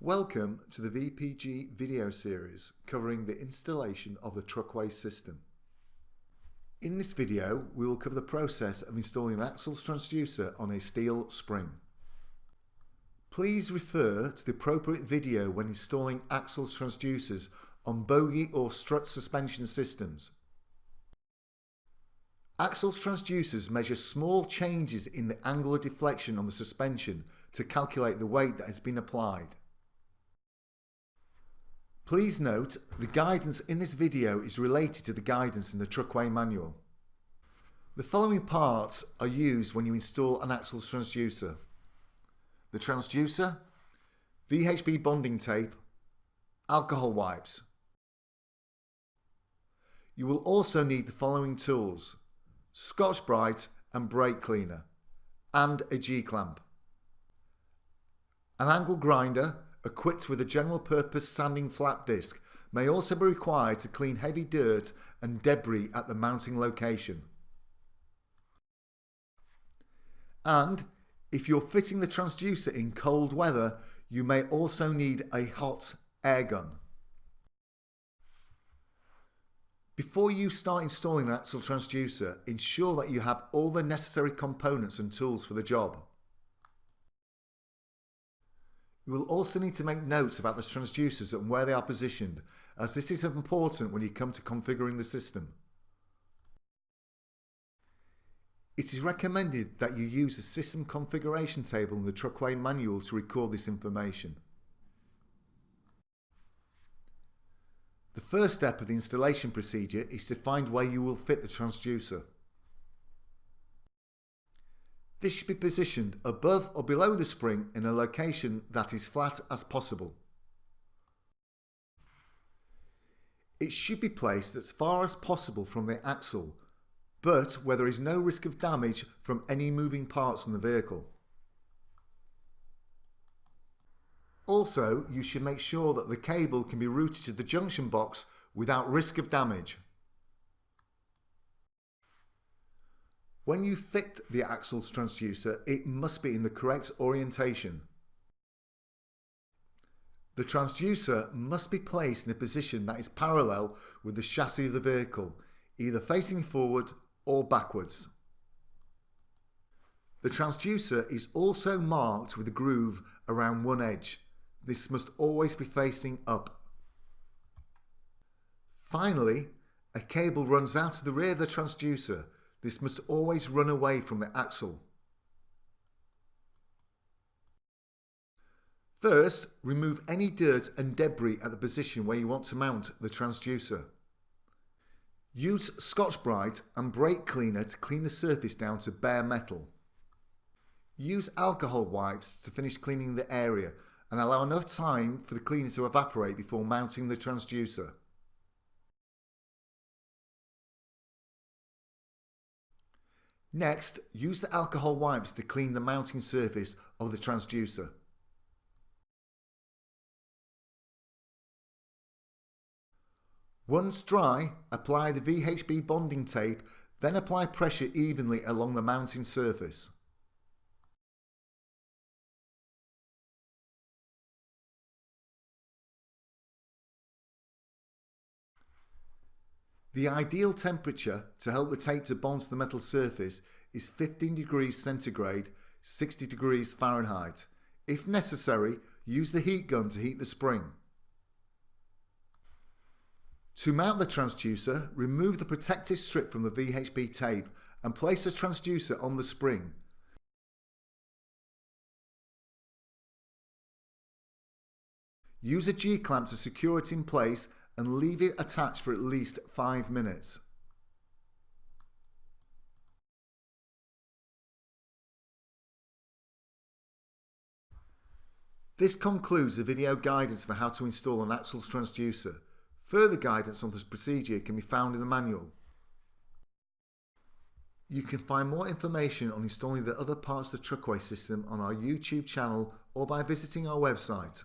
Welcome to the VPG video series covering the installation of the TruckWeigh system. In this video, we will cover the process of installing an axle transducer on a steel spring. Please refer to the appropriate video when installing axle transducers on bogie or strut suspension systems. Axle transducers measure small changes in the angular deflection on the suspension to calculate the weight that has been applied. Please note, the guidance in this video is related to the guidance in the TruckWeigh manual. The following parts are used when you install an axle transducer: the transducer, VHB bonding tape, alcohol wipes. You will also need the following tools: Scotch-Brite and brake cleaner, and a G-clamp. An angle grinder equipped with a general purpose sanding flap disc may also be required to clean heavy dirt and debris at the mounting location. And if you're fitting the transducer in cold weather, you may also need a hot air gun. Before you start installing an axle transducer, ensure that you have all the necessary components and tools for the job. You will also need to make notes about the transducers and where they are positioned, as this is important when you come to configuring the system. It is recommended that you use a system configuration table in the TruckWeigh manual to record this information. The first step of the installation procedure is to find where you will fit the transducer. This should be positioned above or below the spring in a location that is flat as possible. It should be placed as far as possible from the axle, but where there is no risk of damage from any moving parts in the vehicle. Also, you should make sure that the cable can be routed to the junction box without risk of damage. When you fit the axle transducer, it must be in the correct orientation. The transducer must be placed in a position that is parallel with the chassis of the vehicle, either facing forward or backwards. The transducer is also marked with a groove around one edge. This must always be facing up. Finally, a cable runs out of the rear of the transducer. This must always run away from the axle. First, remove any dirt and debris at the position where you want to mount the transducer. Use Scotch-Brite and brake cleaner to clean the surface down to bare metal. Use alcohol wipes to finish cleaning the area and allow enough time for the cleaner to evaporate before mounting the transducer. Next, use the alcohol wipes to clean the mounting surface of the transducer. Once dry, apply the VHB bonding tape, then apply pressure evenly along the mounting surface. The ideal temperature to help the tape to bond to the metal surface is 15 degrees centigrade, 60 degrees Fahrenheit. If necessary, use the heat gun to heat the spring. To mount the transducer, remove the protective strip from the VHB tape and place the transducer on the spring. Use a G-clamp to secure it in place and leave it attached for at least 5 minutes. This concludes the video guidance for how to install an axle transducer. Further guidance on this procedure can be found in the manual. You can find more information on installing the other parts of the TruckWeigh system on our YouTube channel or by visiting our website.